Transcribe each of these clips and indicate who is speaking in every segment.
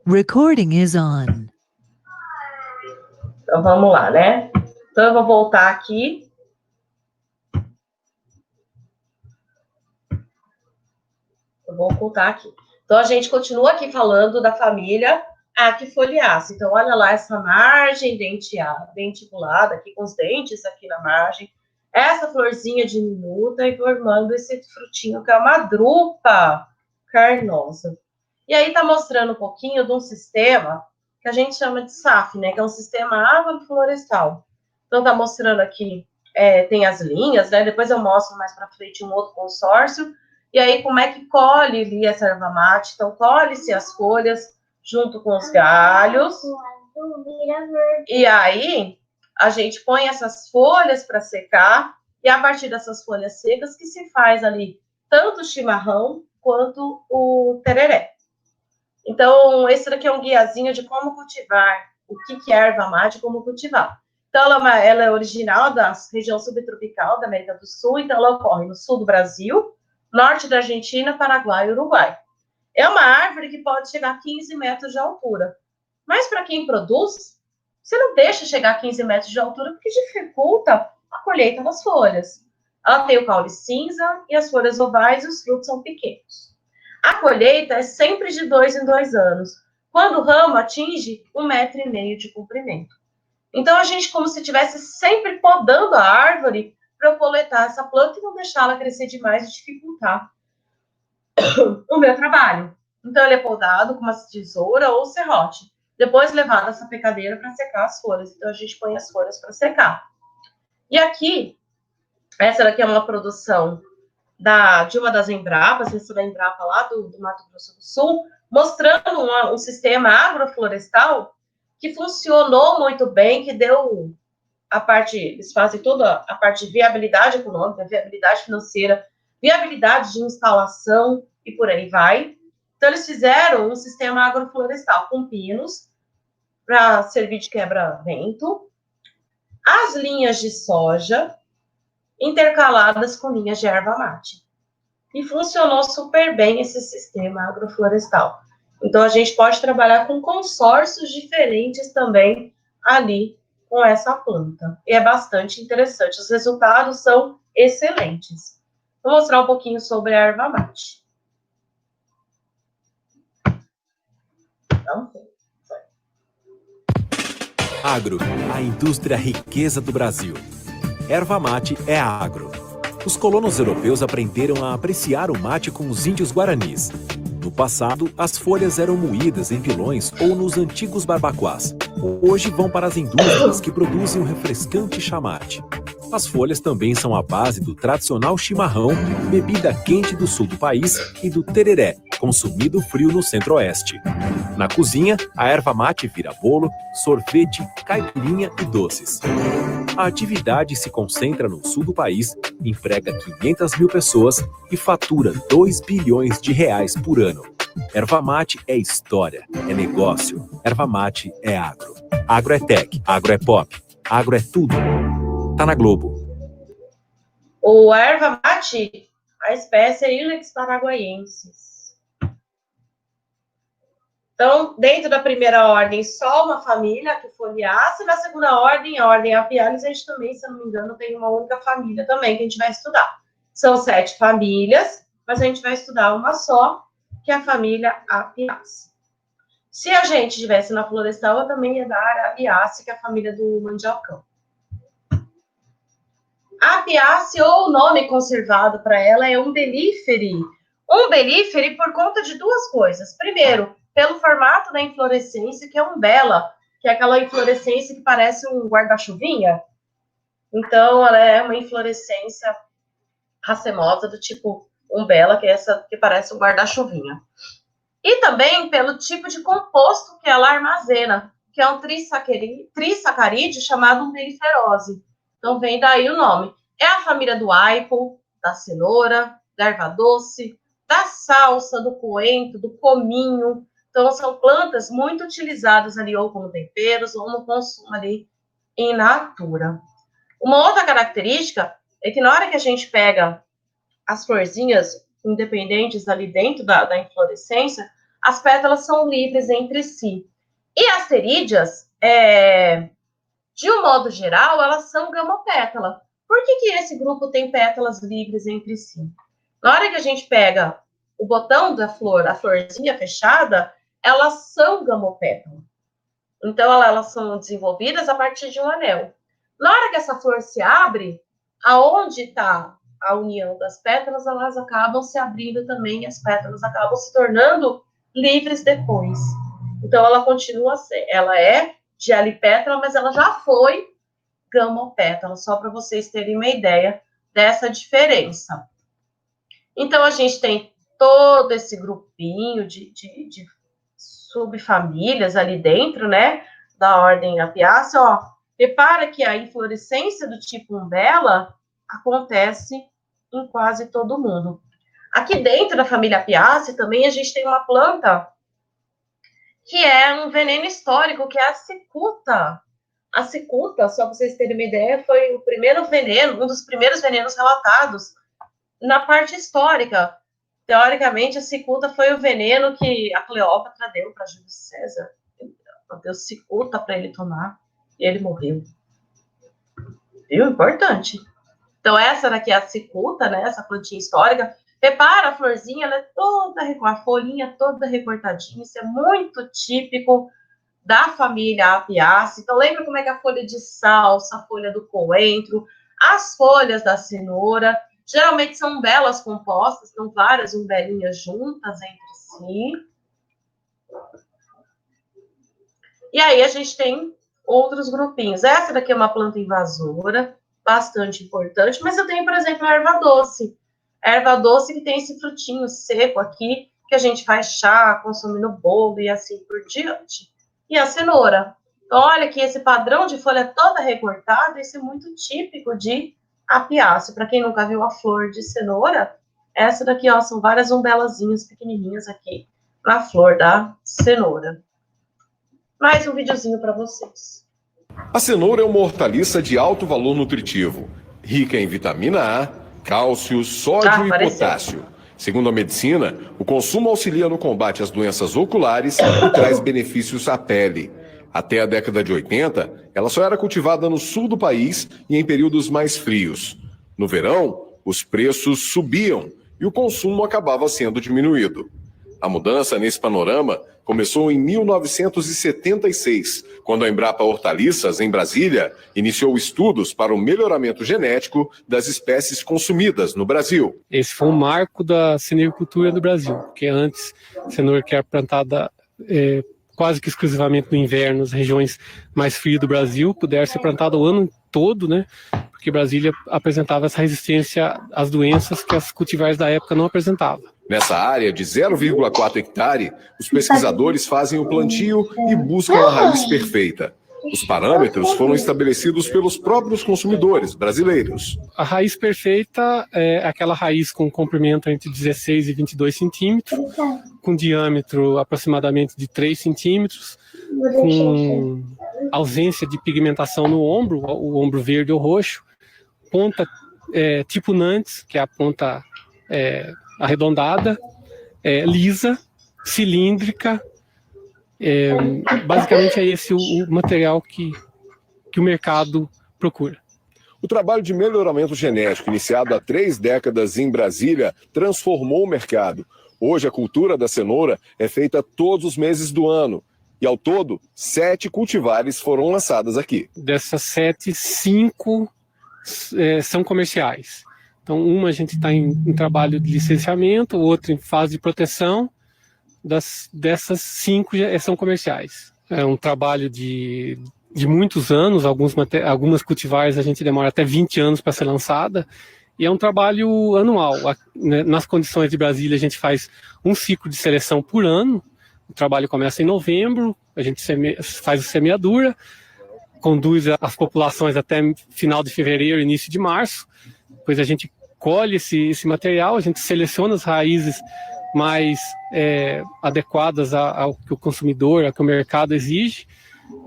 Speaker 1: Recording is on.
Speaker 2: Então, vamos lá, né? Então, eu vou voltar aqui. Eu vou ocultar aqui. Então, a gente continua aqui falando da família Aquifoliaceae. Então, olha lá essa margem denticulada aqui com os dentes aqui na margem. Essa florzinha diminuta e formando esse frutinho que é uma drupa carnosa. E aí tá mostrando um pouquinho de um sistema que a gente chama de SAF, né? Que é um sistema agroflorestal. Então tá mostrando aqui, tem as linhas, né? Depois eu mostro mais para frente um outro consórcio. E aí como é que colhe ali essa erva mate? Então colhe-se as folhas junto com os galhos. E aí a gente põe essas folhas para secar e a partir dessas folhas secas que se faz ali tanto o chimarrão quanto o tereré. Então, esse daqui é um guiazinho de como cultivar, o que é erva mate e como cultivar. Então, ela é original da região subtropical da América do Sul, então ela ocorre no sul do Brasil, norte da Argentina, Paraguai e Uruguai. É uma árvore que pode chegar a 15 metros de altura. Mas para quem produz, você não deixa chegar a 15 metros de altura porque dificulta a colheita das folhas. Ela tem o caule cinza e as folhas ovais e os frutos são pequenos. A colheita é sempre de 2 em 2 anos, quando o ramo atinge 1,5 metro de comprimento. Então, a gente, como se estivesse sempre podando a árvore para eu coletar essa planta e não deixá-la crescer demais e dificultar o meu trabalho. Então, ele é podado com uma tesoura ou serrote. Depois, levado a essa pecadeira para secar as folhas. Então, a gente põe as folhas para secar. E aqui, essa daqui é uma produção de uma das Embrapas, essa da Embrapa lá do Mato Grosso do Sul, mostrando um sistema agroflorestal que funcionou muito bem, que deu a parte, eles fazem toda a parte de viabilidade econômica, viabilidade financeira, viabilidade de instalação e por aí vai. Então, eles fizeram um sistema agroflorestal com pinos para servir de quebra-vento, as linhas de soja intercaladas com linhas de erva mate. E funcionou super bem esse sistema agroflorestal. Então, a gente pode trabalhar com consórcios diferentes também ali com essa planta. E é bastante interessante. Os resultados são excelentes. Vou mostrar um pouquinho sobre a erva mate. Então,
Speaker 3: Agro, a indústria riqueza do Brasil. Erva mate é agro. Os colonos europeus aprenderam a apreciar o mate com os índios guaranis. No passado, as folhas eram moídas em pilões ou nos antigos barbacoás. Hoje vão para as indústrias que produzem o refrescante chamate. As folhas também são a base do tradicional chimarrão, bebida quente do sul do país, e do tereré, consumido frio no centro-oeste. Na cozinha, a erva mate vira bolo, sorvete, caipirinha e doces. A atividade se concentra no sul do país, emprega 500 mil pessoas e fatura 2 bilhões de reais por ano. Erva mate é história, é negócio. Erva mate é agro. Agro é tech, agro é pop, agro é tudo. Tá na Globo.
Speaker 2: O erva mate, a espécie é Ilex paraguaiensis. Então, dentro da primeira ordem, só uma família, Aquifoliaceae. Na segunda ordem, a ordem Apialis, a gente também, se eu não me engano, tem uma única família também que a gente vai estudar. São 7 famílias, mas a gente vai estudar uma só, que é a família Apiaceae. Se a gente estivesse na florestal, eu também ia dar a Apiaceae, que é a família do mandiocão. A Apiaceae, ou o nome conservado para ela, é umbelliferae. Umbelliferae por conta de duas coisas. Primeiro, pelo formato da inflorescência, que é umbela, que é aquela inflorescência que parece um guarda-chuvinha. Então, ela é uma inflorescência racemosa do tipo umbela, que é essa que parece um guarda-chuvinha. E também pelo tipo de composto que ela armazena, que é um trissacarídeo chamado umbelliferose. Então, vem daí o nome. É a família do aipo, da cenoura, da erva doce, da salsa, do coentro, do cominho. Então, são plantas muito utilizadas ali, ou como temperos, ou no consumo ali in natura. Uma outra característica é que na hora que a gente pega as florzinhas independentes ali dentro da inflorescência, as pétalas são livres entre si. E as pterídeas, de um modo geral, elas são gamopétala. Por que esse grupo tem pétalas livres entre si? Na hora que a gente pega o botão da flor, a florzinha fechada, elas são gamopétala. Então, elas são desenvolvidas a partir de um anel. Na hora que essa flor se abre, aonde está a união das pétalas, elas acabam se abrindo também, e as pétalas acabam se tornando livres depois. Então, ela continua a ser, ela é de alipétala, mas ela já foi gamopétala, só para vocês terem uma ideia dessa diferença. Então, a gente tem todo esse grupinho de subfamílias ali dentro, né, da ordem Apiácea, ó. Repara que a inflorescência do tipo umbela acontece em quase todo mundo. Aqui dentro da família Apiácea também a gente tem uma planta que é um veneno histórico, que é a cicuta. A cicuta, só para vocês terem uma ideia, foi o primeiro veneno, um dos primeiros venenos relatados na parte histórica. Teoricamente, a cicuta foi o veneno que a Cleópatra deu para Júlio César. Ela deu cicuta para ele tomar e ele morreu. Viu? Importante. Então, essa daqui é a cicuta, né? Essa plantinha histórica. Repara, a florzinha, ela é toda, a folhinha toda recortadinha. Isso é muito típico da família Apiácea. Então, lembra como é que a folha de salsa, a folha do coentro, as folhas da cenoura, geralmente são umbelas compostas, são várias umbelinhas juntas entre si. E aí a gente tem outros grupinhos. Essa daqui é uma planta invasora, bastante importante, mas eu tenho, por exemplo, a erva doce. A erva doce que tem esse frutinho seco aqui, que a gente faz chá, consome no bolo e assim por diante. E a cenoura. Então, olha que esse padrão de folha toda recortada, isso é muito típico de Apiácea. Para quem nunca viu a flor de cenoura, essa daqui, ó, são várias umbelazinhas pequenininhas aqui na flor da cenoura. Mais um videozinho para vocês.
Speaker 4: A cenoura é uma hortaliça de alto valor nutritivo, rica em vitamina A, cálcio, sódio e potássio. Segundo a medicina, o consumo auxilia no combate às doenças oculares e traz benefícios à pele. Até a década de 80, ela só era cultivada no sul do país e em períodos mais frios. No verão, os preços subiam e o consumo acabava sendo diminuído. A mudança nesse panorama começou em 1976, quando a Embrapa Hortaliças, em Brasília, iniciou estudos para o melhoramento genético das espécies consumidas no Brasil.
Speaker 5: Esse foi um marco da cenoricultura do Brasil, porque antes a cenoura que era plantada quase que exclusivamente no inverno, nas regiões mais frias do Brasil, pudesse ser plantada o ano todo, né? Porque Brasília apresentava essa resistência às doenças que as cultivares da época não apresentavam.
Speaker 4: Nessa área de 0,4 hectare, os pesquisadores fazem o plantio e buscam a raiz perfeita. Os parâmetros foram estabelecidos pelos próprios consumidores brasileiros.
Speaker 5: A raiz perfeita é aquela raiz com comprimento entre 16 e 22 centímetros, com diâmetro aproximadamente de 3 centímetros, com ausência de pigmentação no ombro, o ombro verde ou roxo, ponta tipo Nantes, que é a ponta arredondada, lisa, cilíndrica. Basicamente é esse o material que o mercado procura.
Speaker 4: O trabalho de melhoramento genético, iniciado há 3 décadas em Brasília, transformou o mercado. Hoje a cultura da cenoura é feita todos os meses do ano. E ao todo, 7 cultivares foram lançadas aqui. Dessas 7, 5
Speaker 5: são comerciais. Então, uma a gente está em trabalho de licenciamento, outra em fase de proteção. Dessas 5 são comerciais. É um trabalho de muitos anos, algumas cultivares a gente demora até 20 anos para ser lançada, e é um trabalho anual. Nas condições de Brasília, a gente faz um ciclo de seleção por ano. O trabalho começa em novembro, a gente faz a semeadura, conduz as populações até final de fevereiro, início de março. Depois a gente colhe esse material, a gente seleciona as raízes mais adequadas ao que o consumidor, ao que o mercado exige.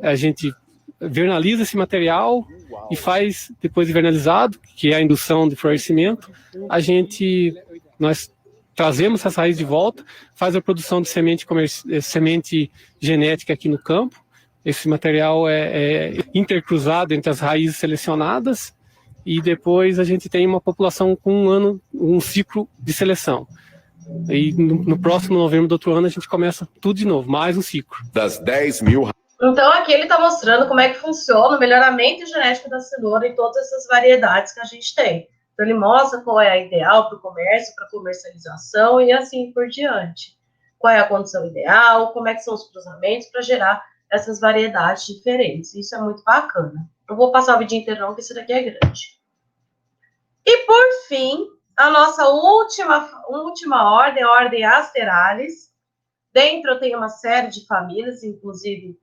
Speaker 5: A gente vernaliza esse material e faz, depois de vernalizado, que é a indução de florescimento, nós trazemos essa raiz de volta, faz a produção de semente genética aqui no campo. Esse material é intercruzado entre as raízes selecionadas e depois a gente tem uma população com um ciclo de seleção. E no próximo novembro do outro ano a gente começa tudo de novo, mais um ciclo.
Speaker 4: Das 10 mil...
Speaker 2: Então aqui ele está mostrando como é que funciona o melhoramento genético da cenoura em todas essas variedades que a gente tem. Então ele mostra qual é a ideal para o comércio, para comercialização e assim por diante. Qual é a condição ideal, como é que são os cruzamentos para gerar essas variedades diferentes. Isso é muito bacana. Eu vou passar o vídeo inteiro não, porque esse daqui é grande. E por fim, a nossa última ordem, a ordem Asteralis. Dentro eu tenho uma série de famílias, inclusive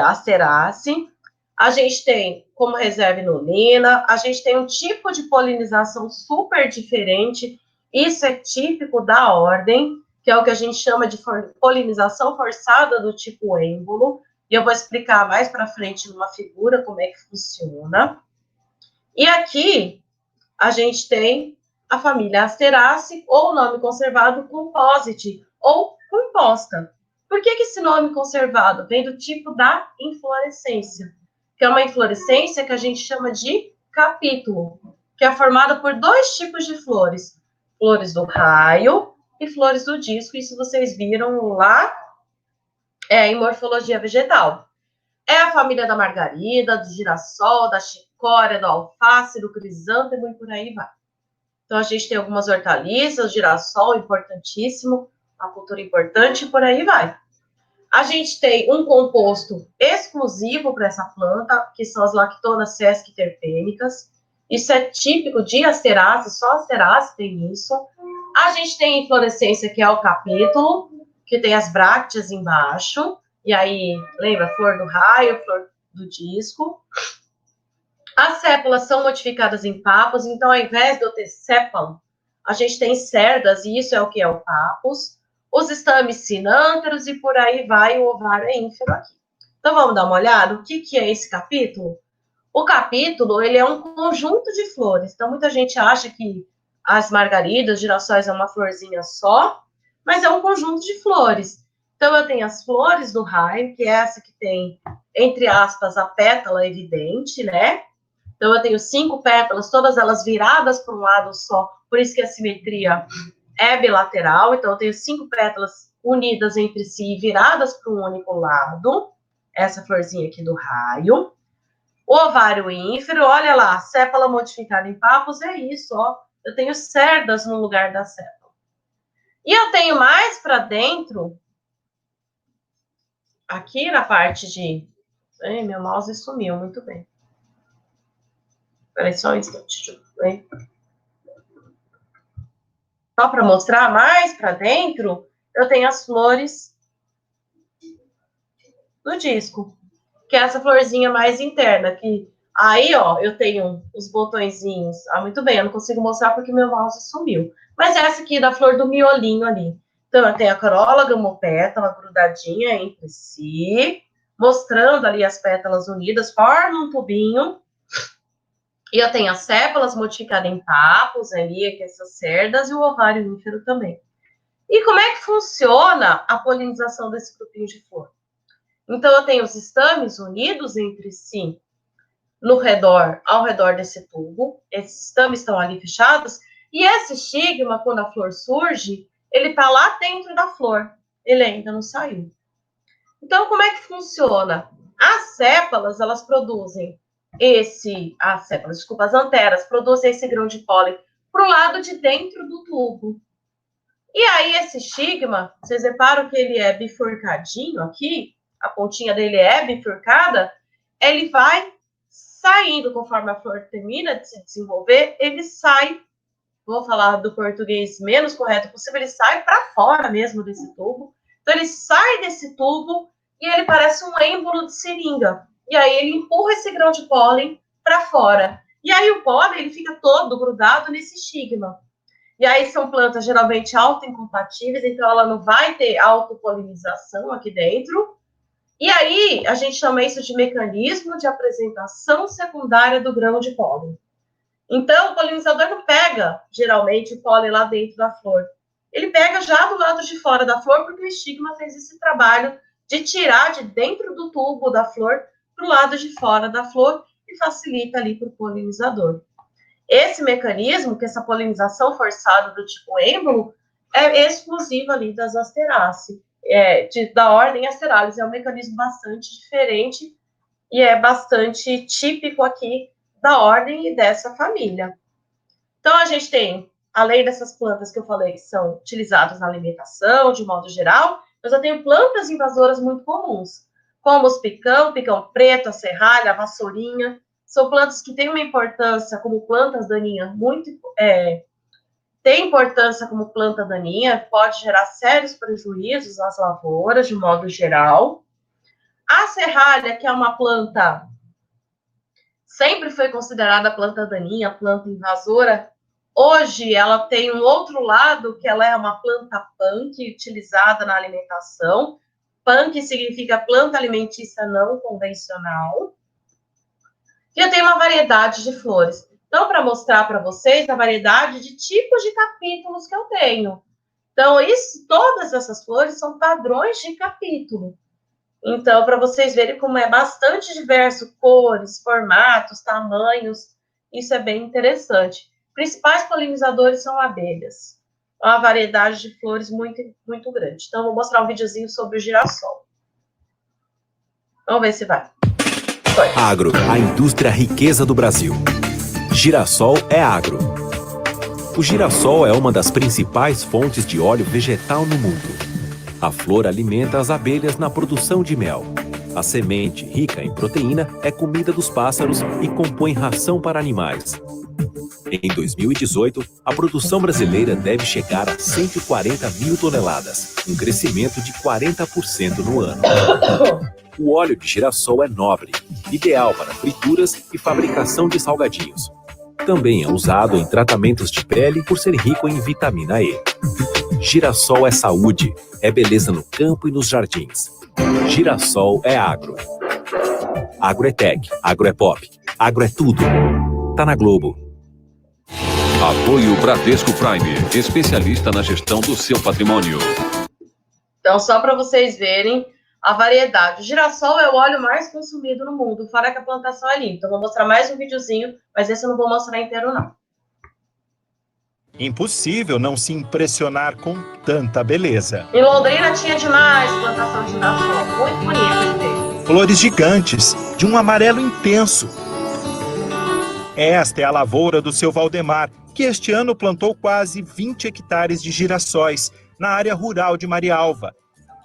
Speaker 2: Asteraceae. A gente tem como reserva inulina, a gente tem um tipo de polinização super diferente. Isso é típico da ordem, que é o que a gente chama de polinização forçada do tipo êmbolo, e eu vou explicar mais para frente numa figura como é que funciona. E aqui a gente tem a família Asteraceae, ou o nome conservado Composite, ou composta. Por que esse nome conservado? Vem do tipo da inflorescência, que é uma inflorescência que a gente chama de capítulo, que é formada por dois tipos de flores, flores do raio e flores do disco. Isso vocês viram lá em morfologia vegetal. É a família da margarida, do girassol, da chicória, do alface, do crisântemo e por aí vai. Então, a gente tem algumas hortaliças, girassol, importantíssimo, uma cultura importante, e por aí vai. A gente tem um composto exclusivo para essa planta, que são as lactonas sesquiterpênicas. Isso é típico de Asteraceae, só Asteraceae tem isso. A gente tem inflorescência, que é o capítulo, que tem as brácteas embaixo. E aí, lembra? Flor do raio, flor do disco. As sépalas são modificadas em papos, então ao invés de eu ter sépalo, a gente tem cerdas, e isso é o que é o papos. Os estames cinânteros e por aí vai o ovário ínfero aqui. Então vamos dar uma olhada? O que é esse capítulo? O capítulo, ele é um conjunto de flores. Então muita gente acha que as margaridas, os girassóis é uma florzinha só, mas é um conjunto de flores. Então eu tenho as flores do raio, que é essa que tem, entre aspas, a pétala evidente, né? Então eu tenho 5 pétalas, todas elas viradas para um lado só, por isso que a simetria é bilateral. Então eu tenho 5 pétalas unidas entre si, viradas para um único lado. Essa florzinha aqui do raio. O ovário ínfero, olha lá, sépala modificada em papos, é isso, ó. Eu tenho cerdas no lugar da sépala. E eu tenho mais para dentro, aqui na parte de... meu mouse sumiu, muito bem. Espera aí só um instante. Só para mostrar mais para dentro, eu tenho as flores do disco, que é essa florzinha mais interna, que aí, ó, eu tenho os botõezinhos. Ah, muito bem, eu não consigo mostrar porque meu mouse sumiu. Mas essa aqui da flor do miolinho ali. Então, eu tenho a corola gamopétala grudadinha entre si, mostrando ali as pétalas unidas, forma um tubinho. E eu tenho as sépalas modificadas em papos ali, aqui essas cerdas, e o ovário ínfero também. E como é que funciona a polinização desse grupinho de flor? Então, eu tenho os estames unidos entre si ao redor desse tubo. Esses estames estão ali fechados. E esse estigma, quando a flor surge, ele está lá dentro da flor. Ele ainda não saiu. Então, como é que funciona? As sépalas, elas produzem as anteras produzem esse grão de pólen para o lado de dentro do tubo. E aí, esse estigma, vocês reparam que ele é bifurcadinho aqui, a pontinha dele é bifurcada, ele vai saindo conforme a flor termina de se desenvolver, ele sai, vou falar do português menos correto possível, ele sai para fora mesmo desse tubo. Então, ele sai desse tubo e ele parece um êmbolo de seringa. E aí, ele empurra esse grão de pólen para fora. E aí, o pólen ele fica todo grudado nesse estigma. E aí, são plantas geralmente autoincompatíveis, então ela não vai ter autopolinização aqui dentro. E aí, a gente chama isso de mecanismo de apresentação secundária do grão de pólen. Então, o polinizador não pega, geralmente, o pólen lá dentro da flor. ele pega já do lado de fora da flor, porque o estigma fez esse trabalho de tirar de dentro do tubo da flor para o lado de fora da flor e facilita ali para o polinizador. Esse mecanismo, que essa polinização forçada do tipo êmbolo, é exclusivo ali das Asteráceae, da ordem Asterales. É um mecanismo bastante diferente e é bastante típico aqui da ordem e dessa família. Então, a gente tem, além dessas plantas que eu falei que são utilizadas na alimentação, de modo geral, eu já tenho plantas invasoras muito comuns, como os picão preto, a serralha, a vassourinha. São plantas que têm uma importância como plantas daninhas tem importância como planta daninha, pode gerar sérios prejuízos às lavouras, de modo geral. A serralha, que é uma planta, sempre foi considerada planta daninha, planta invasora. Hoje, ela tem um outro lado, que ela é uma planta punk, utilizada na alimentação. Punk significa planta alimentícia não convencional. E eu tenho uma variedade de flores. Então, para mostrar para vocês a variedade de tipos de capítulos que eu tenho. Então, todas essas flores são padrões de capítulo. Então, para vocês verem como é bastante diverso, cores, formatos, tamanhos, isso é bem interessante. Principais polinizadores são abelhas. É uma variedade de flores muito, muito grande. Então, vou mostrar um videozinho sobre o girassol. Vamos ver se vai.
Speaker 3: Agro, a indústria riqueza do Brasil. Girassol é agro. O girassol é uma das principais fontes de óleo vegetal no mundo. A flor alimenta as abelhas na produção de mel. A semente, rica em proteína, é comida dos pássaros e compõe ração para animais. Em 2018, a produção brasileira deve chegar a 140 mil toneladas, um crescimento de 40% no ano. O óleo de girassol é nobre, ideal para frituras e fabricação de salgadinhos. Também é usado em tratamentos de pele por ser rico em vitamina E. Girassol é saúde, é beleza no campo e nos jardins. Girassol é agro. Agro é tech, agro é pop, agro é tudo. Tá na Globo.
Speaker 6: Apoio Bradesco Prime, especialista na gestão do seu patrimônio.
Speaker 2: Então, só para vocês verem a variedade. O girassol é o óleo mais consumido no mundo, fora que a plantação é limpa. Então, vou mostrar mais um videozinho, mas esse eu não vou mostrar inteiro, não.
Speaker 7: Impossível não se impressionar com tanta beleza.
Speaker 2: Em Londrina tinha demais plantação de girassol. Muito bonito.
Speaker 7: Flores gigantes, de um amarelo intenso. Esta é a lavoura do seu Valdemar, que este ano plantou quase 20 hectares de girassóis na área rural de Marialva.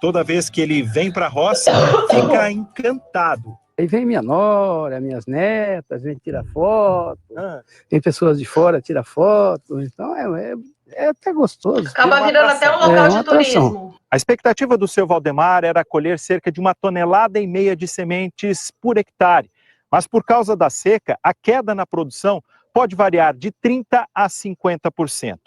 Speaker 7: Toda vez que ele vem para a roça, fica encantado.
Speaker 8: Aí vem minha nora, minhas netas, vem tirar foto, tem pessoas de fora tirar foto, então é até gostoso.
Speaker 2: Acaba virando até um local de turismo.
Speaker 7: A expectativa do seu Valdemar era colher cerca de 1,5 toneladas de sementes por hectare, mas por causa da seca, a queda na produção pode variar de 30% a 50%.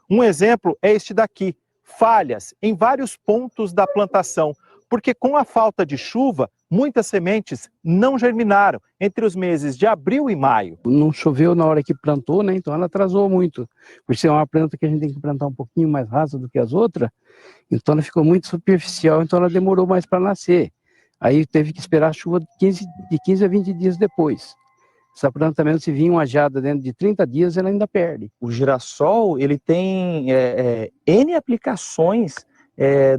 Speaker 7: Um exemplo é este daqui, falhas em vários pontos da plantação, porque com a falta de chuva, muitas sementes não germinaram entre os meses de abril e maio.
Speaker 8: Não choveu na hora que plantou, né? Então ela atrasou muito. Por ser uma planta que a gente tem que plantar um pouquinho mais rasa do que as outras, então ela ficou muito superficial, então ela demorou mais para nascer. Aí teve que esperar a chuva de 15 a 20 dias depois. Essa planta mesmo, se vir uma geada dentro de 30 dias, ela ainda perde.
Speaker 9: O girassol, ele tem N aplicações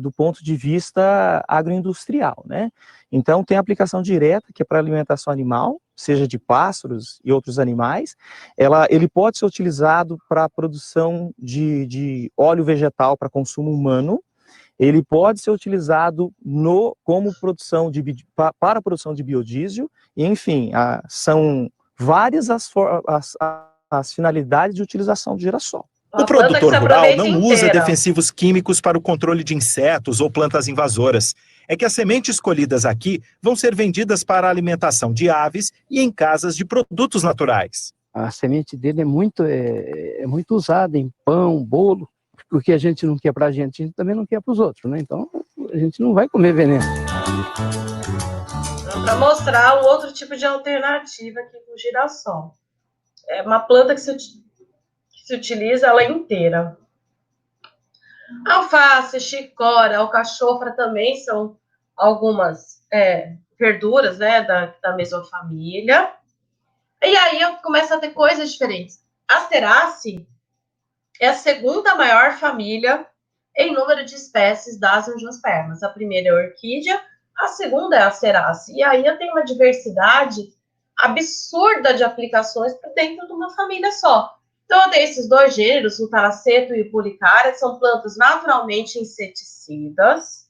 Speaker 9: do ponto de vista agroindustrial, né? Então, tem aplicação direta, que é para alimentação animal, seja de pássaros e outros animais. Ele pode ser utilizado para a produção de óleo vegetal para consumo humano. Ele pode ser utilizado como produção para a produção de biodiesel. E, enfim, são várias as finalidades de utilização do girassol.
Speaker 7: O produtor rural não usa defensivos químicos para o controle de insetos ou plantas invasoras. É que as sementes colhidas aqui vão ser vendidas para a alimentação de aves e em casas de produtos naturais.
Speaker 8: A semente dele é muito usada em pão, bolo. O que a gente não quer para a gente também não quer para os outros, né? Então, a gente não vai comer veneno.
Speaker 2: Para mostrar um outro tipo de alternativa aqui com o girassol. É uma planta que se utiliza ela inteira. Alface, chicória, alcachofra também são algumas verduras, né, da mesma família. E aí eu começo a ter coisas diferentes. Asteraceae é a segunda maior família em número de espécies das angiospermas. A primeira é a orquídea, a segunda é a Asteraceae. E aí eu tenho uma diversidade absurda de aplicações dentro de uma família só. Então eu tenho esses dois gêneros, o Taraceto e o Pulicária, que são plantas naturalmente inseticidas.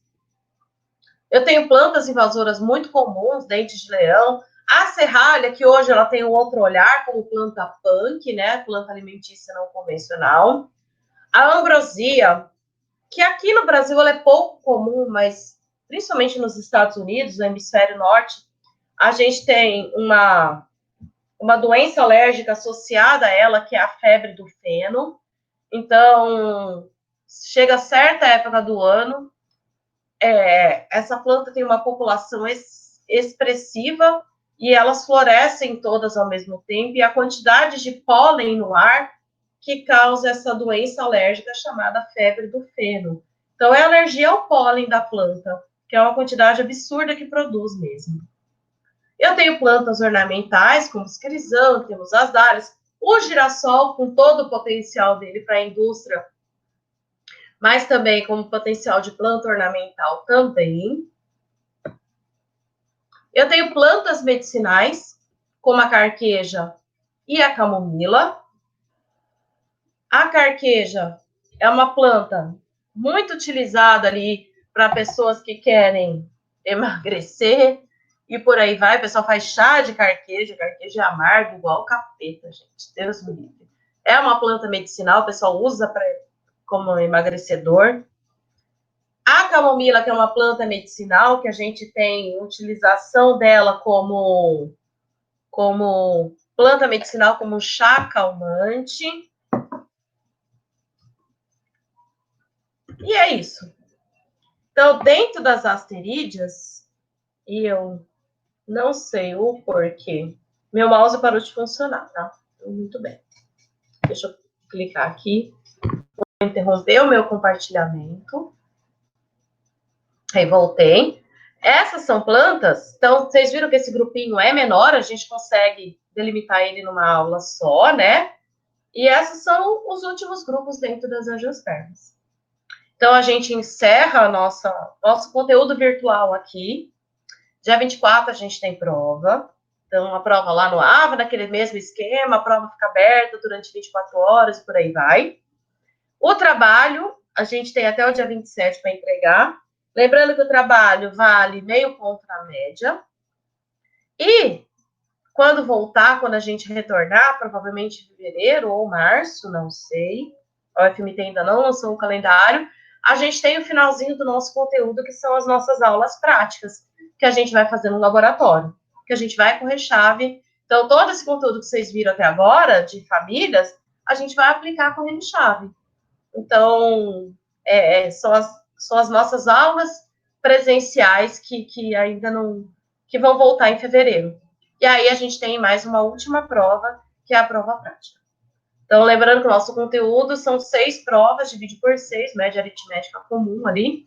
Speaker 2: Eu tenho plantas invasoras muito comuns, dentes de leão. A serralha, que hoje ela tem um outro olhar, como planta punk, né? Planta alimentícia não convencional. A ambrosia, que aqui no Brasil ela é pouco comum, mas principalmente nos Estados Unidos, no hemisfério norte, a gente tem uma doença alérgica associada a ela, que é a febre do feno. Então, chega a certa época do ano, essa planta tem uma população expressiva e elas florescem todas ao mesmo tempo, e a quantidade de pólen no ar que causa essa doença alérgica chamada febre do feno. Então, é alergia ao pólen da planta, que é uma quantidade absurda que produz mesmo. Eu tenho plantas ornamentais, como os crisântemos, as dálias, o girassol, com todo o potencial dele para a indústria, mas também como potencial de planta ornamental também. Eu tenho plantas medicinais, como a carqueja e a camomila. A carqueja é uma planta muito utilizada ali para pessoas que querem emagrecer e por aí vai. O pessoal faz chá de carqueja é amargo igual capeta, gente. Deus me livre. É uma planta medicinal, o pessoal usa como emagrecedor. A camomila, que é uma planta medicinal, que a gente tem utilização dela como planta medicinal, como chá calmante. E é isso. Então, dentro das asterídeas, e eu não sei o porquê, meu mouse parou de funcionar, tá? Então, muito bem. Deixa eu clicar aqui. Vou interromper o meu compartilhamento. Aí, voltei. Essas são plantas, então, vocês viram que esse grupinho é menor, a gente consegue delimitar ele numa aula só, né? E esses são os últimos grupos dentro das angiospermas. Então, a gente encerra nosso conteúdo virtual aqui. Dia 24 a gente tem prova. Então, a prova lá no AVA, naquele mesmo esquema, a prova fica aberta durante 24 horas e por aí vai. O trabalho, a gente tem até o dia 27 para entregar. Lembrando que o trabalho vale meio ponto na média. E quando voltar, quando a gente retornar, provavelmente em fevereiro ou março, não sei. A UFMT ainda não lançou o calendário. A gente tem o finalzinho do nosso conteúdo, que são as nossas aulas práticas, que a gente vai fazer no laboratório, que a gente vai correr chave. Então, todo esse conteúdo que vocês viram até agora, de famílias, a gente vai aplicar correndo chave. Então, são as nossas aulas presenciais que ainda não... que vão voltar em fevereiro. E aí a gente tem mais uma última prova, que é a prova prática. Então, lembrando que o nosso conteúdo são 6 provas, divide por 6, média aritmética comum ali.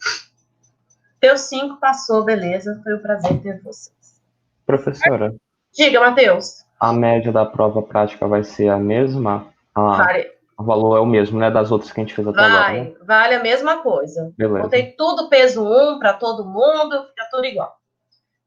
Speaker 2: Deu 5, passou, beleza. Foi um prazer ter vocês.
Speaker 10: Professora,
Speaker 2: Diga, Matheus.
Speaker 10: a média da prova prática vai ser a mesma? O valor é o mesmo, né, das outras que a gente fez até agora, né?
Speaker 2: Vale a mesma coisa.
Speaker 10: Beleza.
Speaker 2: Botei tudo peso 1 para todo mundo, fica tudo igual.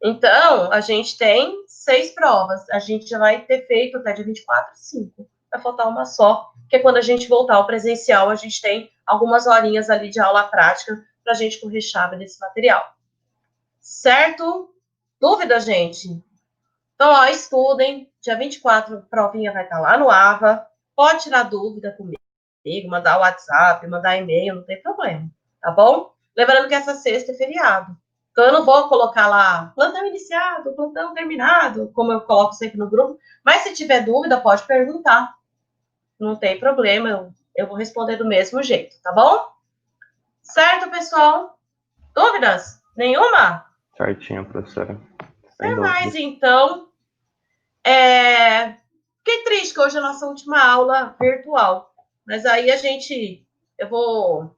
Speaker 2: Então, a gente tem 6 provas. A gente já vai ter feito até dia 24, 5. Vai faltar uma só, que é quando a gente voltar ao presencial, a gente tem algumas horinhas ali de aula prática para a gente correr chave desse material. Certo? Dúvida, gente? Então, ó, estudem. Dia 24, a provinha vai estar lá no AVA. Pode tirar dúvida comigo, mandar WhatsApp, mandar e-mail, não tem problema. Tá bom? Lembrando que essa sexta é feriado. Então, eu não vou colocar lá plantão iniciado, plantão terminado, como eu coloco sempre no grupo. Mas se tiver dúvida, pode perguntar. Não tem problema, eu vou responder do mesmo jeito, tá bom? Certo, pessoal? Dúvidas? Nenhuma?
Speaker 10: Certinho, professora.
Speaker 2: Até mais, então. Fiquei triste que hoje é a nossa última aula virtual. Mas aí eu vou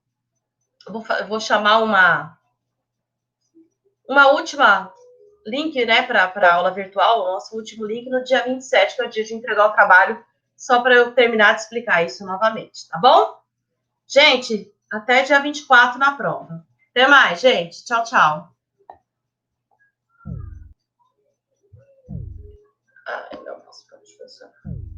Speaker 2: eu vou chamar uma última link, né, para a aula virtual, o nosso último link no dia 27, que é o dia de entregar o trabalho, só para eu terminar de explicar isso novamente, tá bom? Gente, até dia 24 na prova. Até mais, gente. Tchau, tchau. Ai, não posso ficar de